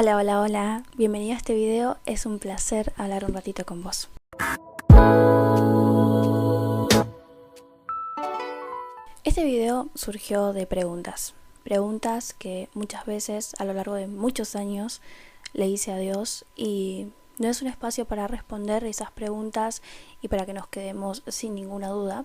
Hola, hola, hola, bienvenido a este video, es un placer hablar un ratito con vos. Este video surgió de preguntas que muchas veces a lo largo de muchos años le hice a Dios y no es un espacio para responder esas preguntas y para que nos quedemos sin ninguna duda.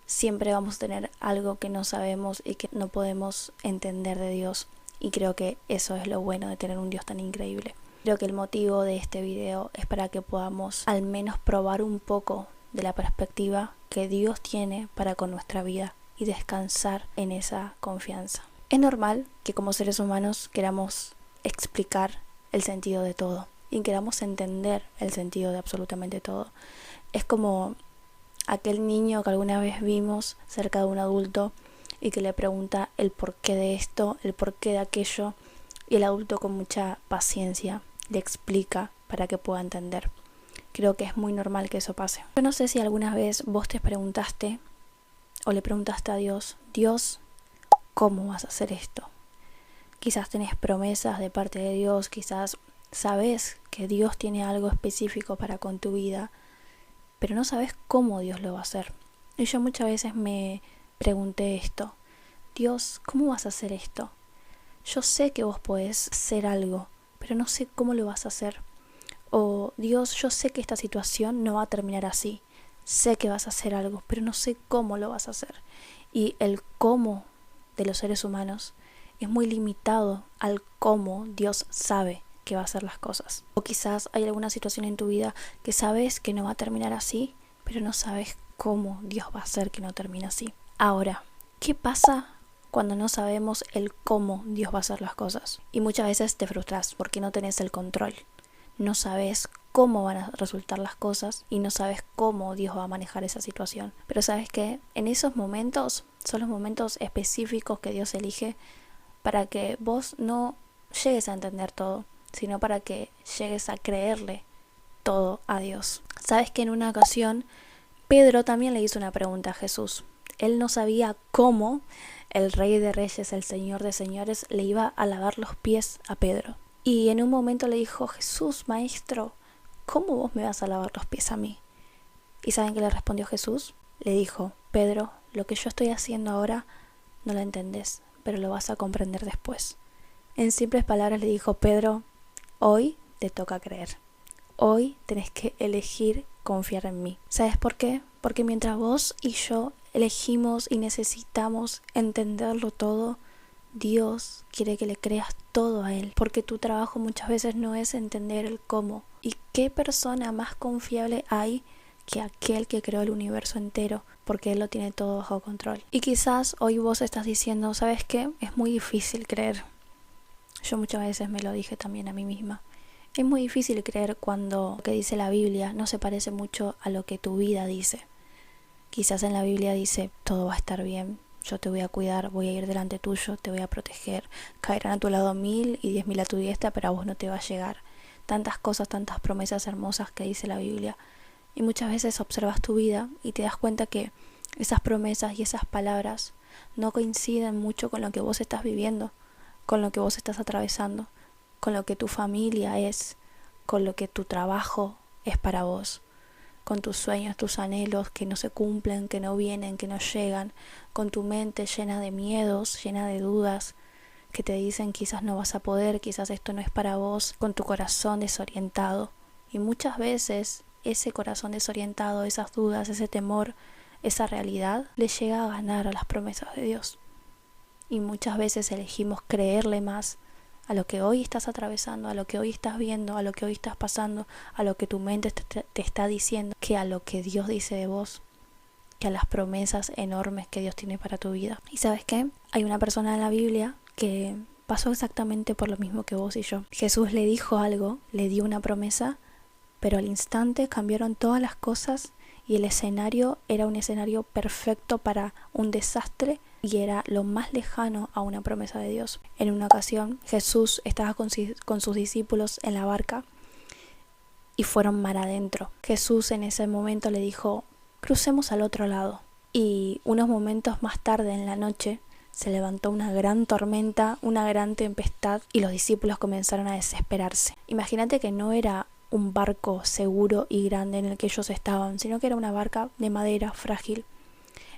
Siempre vamos a tener algo que no sabemos y que no podemos entender de Dios. Y creo que eso es lo bueno de tener un Dios tan increíble. Creo que el motivo de este video es para que podamos al menos probar un poco de la perspectiva que Dios tiene para con nuestra vida y descansar en esa confianza. Es normal que como seres humanos queramos explicar el sentido de todo y queramos entender el sentido de absolutamente todo. Es como aquel niño que alguna vez vimos cerca de un adulto y que le pregunta el porqué de esto, el porqué de aquello, y el adulto con mucha paciencia le explica para que pueda entender. Creo que es muy normal que eso pase. Yo no sé si alguna vez vos te preguntaste o le preguntaste a Dios, Dios, ¿cómo vas a hacer esto? Quizás tenés promesas de parte de Dios, quizás sabes que Dios tiene algo específico para con tu vida, pero no sabes cómo Dios lo va a hacer. Y yo muchas veces me pregunté esto, Dios, ¿cómo vas a hacer esto? Yo sé que vos podés hacer algo, pero no sé cómo lo vas a hacer. O Dios, yo sé que esta situación no va a terminar así. Sé que vas a hacer algo, pero no sé cómo lo vas a hacer. Y el cómo de los seres humanos es muy limitado al cómo Dios sabe que va a hacer las cosas. O quizás hay alguna situación en tu vida que sabes que no va a terminar así, pero no sabes cómo Dios va a hacer que no termine así. Ahora, ¿qué pasa cuando no sabemos el cómo Dios va a hacer las cosas? Y muchas veces te frustras porque no tenés el control. No sabes cómo van a resultar las cosas y no sabes cómo Dios va a manejar esa situación. Pero sabes que en esos momentos son los momentos específicos que Dios elige para que vos no llegues a entender todo, sino para que llegues a creerle todo a Dios. Sabes que en una ocasión Pedro también le hizo una pregunta a Jesús. Él no sabía cómo el Rey de Reyes, el Señor de Señores, le iba a lavar los pies a Pedro. Y en un momento le dijo, Jesús, Maestro, ¿cómo vos me vas a lavar los pies a mí? ¿Y saben qué le respondió Jesús? Le dijo, Pedro, lo que yo estoy haciendo ahora no lo entendés, pero lo vas a comprender después. En simples palabras le dijo, Pedro, hoy te toca creer. Hoy tenés que elegir confiar en mí. ¿Sabes por qué? Porque mientras vos y yo elegimos y necesitamos entenderlo todo, Dios quiere que le creas todo a Él. Porque tu trabajo muchas veces no es entender el cómo. ¿Y qué persona más confiable hay que aquel que creó el universo entero? Porque Él lo tiene todo bajo control. Y quizás hoy vos estás diciendo, ¿sabes qué? Es muy difícil creer. Yo muchas veces me lo dije también a mí misma. Es muy difícil creer cuando lo que dice la Biblia no se parece mucho a lo que tu vida dice. Quizás en la Biblia dice, todo va a estar bien, yo te voy a cuidar, voy a ir delante tuyo, te voy a proteger. Caerán a tu lado 1000 y 10.000 a tu diestra, pero a vos no te va a llegar. Tantas cosas, tantas promesas hermosas que dice la Biblia. Y muchas veces observas tu vida y te das cuenta que esas promesas y esas palabras no coinciden mucho con lo que vos estás viviendo, con lo que vos estás atravesando, con lo que tu familia es, con lo que tu trabajo es para vos, con tus sueños, tus anhelos que no se cumplen, que no vienen, que no llegan, con tu mente llena de miedos, llena de dudas, que te dicen quizás no vas a poder, quizás esto no es para vos, con tu corazón desorientado. Y muchas veces ese corazón desorientado, esas dudas, ese temor, esa realidad, le llega a ganar a las promesas de Dios. Y muchas veces elegimos creerle más a lo que hoy estás atravesando, a lo que hoy estás viendo, a lo que hoy estás pasando, a lo que tu mente te está diciendo, que a lo que Dios dice de vos, que a las promesas enormes que Dios tiene para tu vida. ¿Y sabes qué? Hay una persona en la Biblia que pasó exactamente por lo mismo que vos y yo. Jesús le dijo algo, le dio una promesa, pero al instante cambiaron todas las cosas y el escenario era un escenario perfecto para un desastre y era lo más lejano a una promesa de Dios. En una ocasión Jesús estaba con sus discípulos en la barca y fueron mar adentro. Jesús en ese momento le dijo, crucemos al otro lado. Y unos momentos más tarde en la noche se levantó una gran tormenta, una gran tempestad y los discípulos comenzaron a desesperarse. Imagínate que no era un barco seguro y grande en el que ellos estaban, sino que era una barca de madera frágil.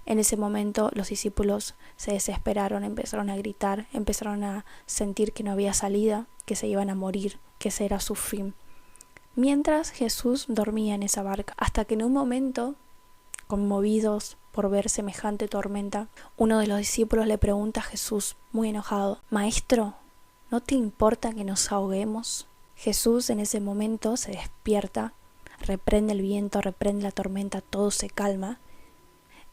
En ese momento los discípulos se desesperaron, empezaron a gritar, empezaron a sentir que no había salida, que se iban a morir, que ese era su fin. Mientras Jesús dormía en esa barca, hasta que en un momento, conmovidos por ver semejante tormenta, uno de los discípulos le pregunta a Jesús, muy enojado: Maestro, ¿no te importa que nos ahoguemos? Jesús en ese momento se despierta, reprende el viento, reprende la tormenta, todo se calma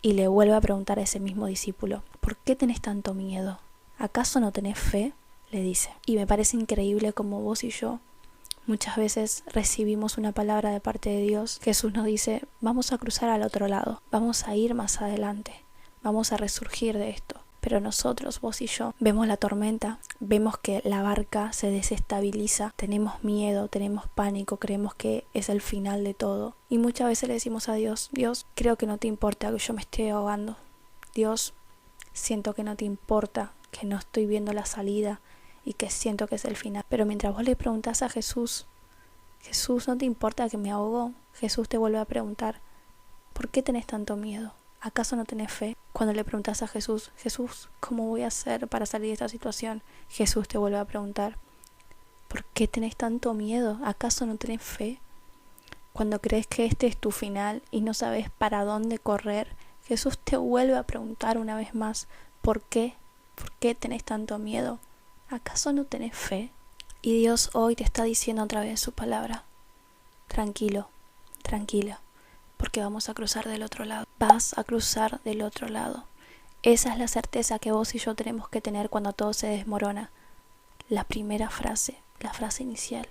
y le vuelve a preguntar a ese mismo discípulo: ¿por qué tenés tanto miedo? ¿Acaso no tenés fe? Le dice. Y me parece increíble como vos y yo muchas veces recibimos una palabra de parte de Dios. Jesús nos dice: vamos a cruzar al otro lado, vamos a ir más adelante, vamos a resurgir de esto. Pero nosotros, vos y yo, vemos la tormenta, vemos que la barca se desestabiliza, tenemos miedo, tenemos pánico, creemos que es el final de todo. Y muchas veces le decimos a Dios: Dios, creo que no te importa que yo me esté ahogando. Dios, siento que no te importa, que no estoy viendo la salida y que siento que es el final. Pero mientras vos le preguntás a Jesús: Jesús, ¿no te importa que me ahogo? Jesús te vuelve a preguntar: ¿por qué tenés tanto miedo? ¿Acaso no tenés fe? Cuando le preguntas a Jesús: Jesús, ¿cómo voy a hacer para salir de esta situación? Jesús te vuelve a preguntar: ¿por qué tenés tanto miedo? ¿Acaso no tenés fe? Cuando crees que este es tu final y no sabes para dónde correr, Jesús te vuelve a preguntar una vez más: ¿por qué? ¿Por qué tenés tanto miedo? ¿Acaso no tenés fe? Y Dios hoy te está diciendo otra vez su palabra: tranquilo, tranquila, porque vamos a cruzar del otro lado. Vas a cruzar del otro lado. Esa es la certeza que vos y yo tenemos que tener cuando todo se desmorona. La primera frase, la frase inicial: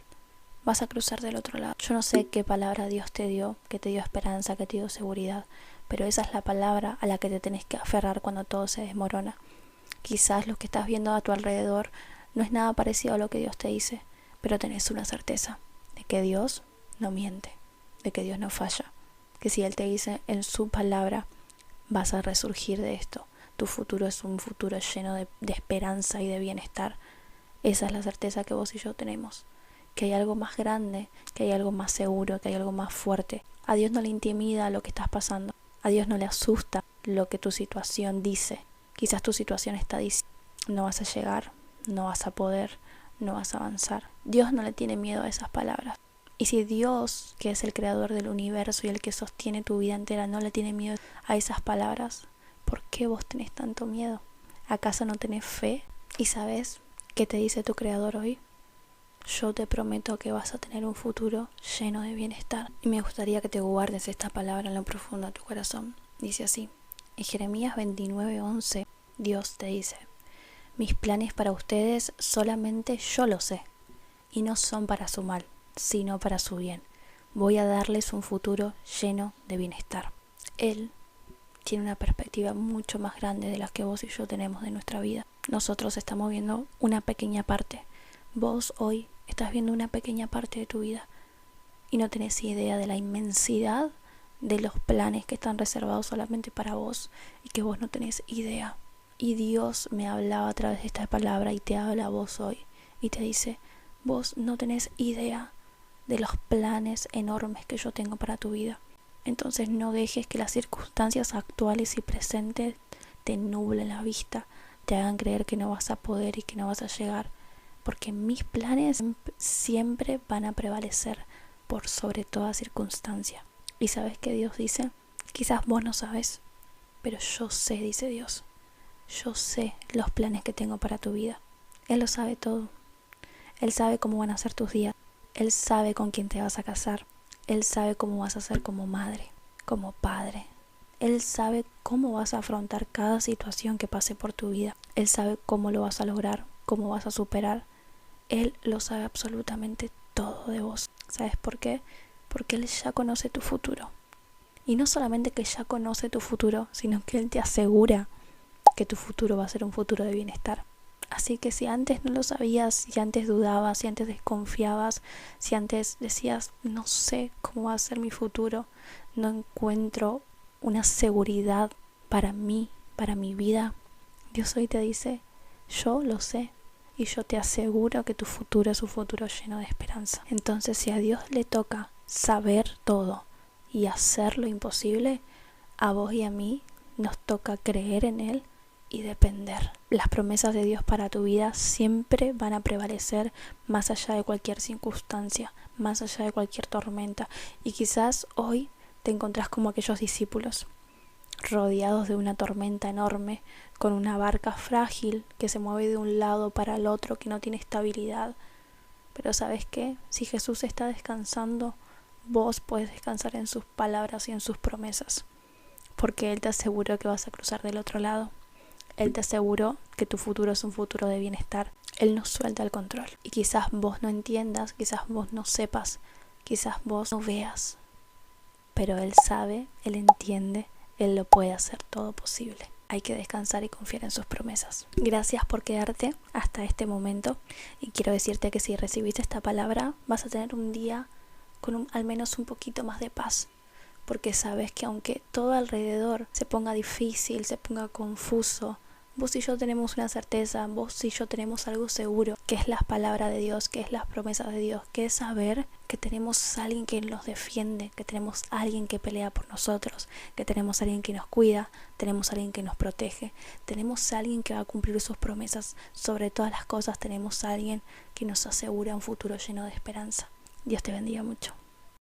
vas a cruzar del otro lado. Yo no sé qué palabra Dios te dio, que te dio esperanza, que te dio seguridad, pero esa es la palabra a la que te tenés que aferrar cuando todo se desmorona. Quizás lo que estás viendo a tu alrededor no es nada parecido a lo que Dios te dice, pero tenés una certeza de que Dios no miente, de que Dios no falla, que si Él te dice en su palabra: vas a resurgir de esto, tu futuro es un futuro lleno de esperanza y de bienestar. Esa es la certeza que vos y yo tenemos, que hay algo más grande, que hay algo más seguro, que hay algo más fuerte. A Dios no le intimida lo que estás pasando, a Dios no le asusta lo que tu situación dice. Quizás tu situación está diciendo: no vas a llegar, no vas a poder, no vas a avanzar. Dios no le tiene miedo a esas palabras. Y si Dios, que es el creador del universo y el que sostiene tu vida entera, no le tiene miedo a esas palabras, ¿por qué vos tenés tanto miedo? ¿Acaso no tenés fe? ¿Y sabes qué te dice tu creador hoy? Yo te prometo que vas a tener un futuro lleno de bienestar. Y me gustaría que te guardes esta palabra en lo profundo de tu corazón. Dice así, en Jeremías 29:11, Dios te dice: mis planes para ustedes solamente yo los sé, y no son para su mal, sino para su bien. Voy a darles un futuro lleno de bienestar. Él tiene una perspectiva mucho más grande de la que vos y yo tenemos de nuestra vida. Nosotros estamos viendo una pequeña parte. Vos hoy estás viendo una pequeña parte de tu vida y no tenés idea de la inmensidad de los planes que están reservados solamente para vos y que vos no tenés idea. Y Dios me hablaba a través de esta palabra y te habla a vos hoy y te dice: vos no tenés idea de los planes enormes que yo tengo para tu vida. Entonces no dejes que las circunstancias actuales y presentes te nublen la vista, te hagan creer que no vas a poder y que no vas a llegar, porque mis planes siempre van a prevalecer por sobre toda circunstancia. ¿Y sabes qué Dios dice? Quizás vos no sabes, pero yo sé, dice Dios. Yo sé los planes que tengo para tu vida. Él lo sabe todo. Él sabe cómo van a ser tus días. Él sabe con quién te vas a casar. Él sabe cómo vas a ser como madre, como padre. Él sabe cómo vas a afrontar cada situación que pase por tu vida. Él sabe cómo lo vas a lograr, cómo vas a superar. Él lo sabe absolutamente todo de vos. ¿Sabes por qué? Porque Él ya conoce tu futuro. Y no solamente que ya conoce tu futuro, sino que Él te asegura que tu futuro va a ser un futuro de bienestar. Así que si antes no lo sabías, si antes dudabas, si antes desconfiabas, si antes decías: no sé cómo va a ser mi futuro, no encuentro una seguridad para mí, para mi vida, Dios hoy te dice, yo lo sé y yo te aseguro que tu futuro es un futuro lleno de esperanza. Entonces, si a Dios le toca saber todo y hacer lo imposible, a vos y a mí nos toca creer en Él y depender. Las promesas de Dios para tu vida siempre van a prevalecer más allá de cualquier circunstancia, más allá de cualquier tormenta. Y quizás hoy te encontrás como aquellos discípulos, rodeados de una tormenta enorme, con una barca frágil que se mueve de un lado para el otro, que no tiene estabilidad. Pero ¿sabes qué? Si Jesús está descansando, vos podés descansar en sus palabras y en sus promesas, porque Él te aseguró que vas a cruzar del otro lado. Él te aseguró que tu futuro es un futuro de bienestar. Él no suelta el control. Y quizás vos no entiendas, quizás vos no sepas, quizás vos no veas, pero Él sabe, Él entiende, Él lo puede hacer todo posible. Hay que descansar y confiar en sus promesas. Gracias por quedarte hasta este momento y quiero decirte que si recibiste esta palabra vas a tener un día con al menos un poquito más de paz, porque sabes que aunque todo alrededor se ponga difícil, se ponga confuso, vos y yo tenemos una certeza, vos y yo tenemos algo seguro, que es la palabra de Dios, que es las promesas de Dios, que es saber que tenemos a alguien que nos defiende, que tenemos a alguien que pelea por nosotros, que tenemos a alguien que nos cuida, tenemos a alguien que nos protege, tenemos a alguien que va a cumplir sus promesas. Sobre todas las cosas tenemos a alguien que nos asegura un futuro lleno de esperanza. Dios te bendiga mucho.